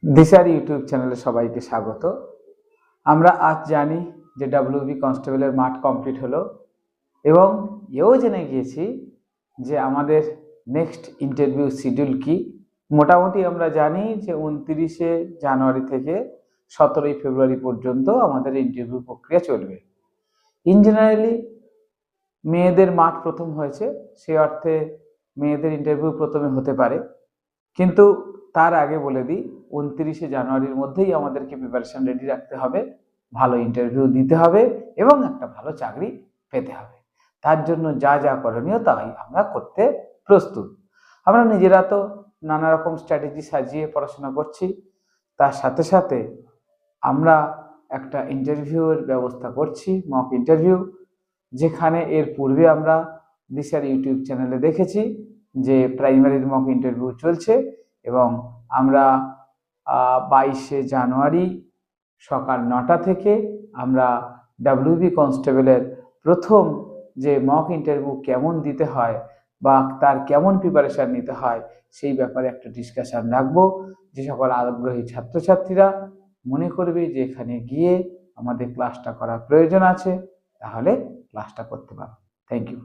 দিশার ইউটিউব চ্যানেলে সবাইকে স্বাগত। আমরা আজ জানি যে ডাব্লিউবি কনস্টেবলের মাঠ কমপ্লিট হলো এবং এও জেনে গিয়েছি যে আমাদের নেক্সট ইন্টারভিউ শিডিউল কি। মোটামুটি আমরা জানি যে 29শে জানুয়ারি থেকে 17ই ফেব্রুয়ারি পর্যন্ত আমাদের ইন্টারভিউ প্রক্রিয়া চলবে। ইন জেনারেলি মেয়েদের মাঠ প্রথম হয়েছে, সে অর্থে মেয়েদের ইন্টারভিউ প্রথমে হতে পারে, কিন্তু তার আগে বলে দিই 29শে জানুয়ারির মধ্যেই আমাদেরকে প্রিপারেশন রেডি রাখতে হবে, ভালো ইন্টারভিউ দিতে হবে এবং একটা ভালো চাকরি পেতে হবে। তার জন্য যা যা করণীয় তাই আমরা করতে প্রস্তুত। আমরা নিজেরা তো নানা রকম স্ট্র্যাটেজি সাজিয়ে পড়াশোনা করছি, তার সাথে সাথে আমরা একটা ইন্টারভিউয়ের ব্যবস্থা করছি, মক ইন্টারভিউ, যেখানে এর পূর্বে আমরা দিশার ইউটিউব চ্যানেলে দেখেছি যে প্রাইমারির মক ইন্টারভিউ চলছে এবং আমরা 22শে জানুয়ারি সকাল 9টা থেকে আমরা ডাব্লিউবি কনস্টেবলের প্রথম যে মক ইন্টারভিউ কেমন দিতে হয় বা তার কেমন প্রিপারেশন নিতে হয় সেই ব্যাপারে একটা ডিসকাশন রাখবো। যে সকল আগ্রহী ছাত্রছাত্রীরা মনে করবে যে এখানে গিয়ে আমাদের ক্লাসটা করার প্রয়োজন আছে, তাহলে ক্লাসটা করতে পারো। Thank you.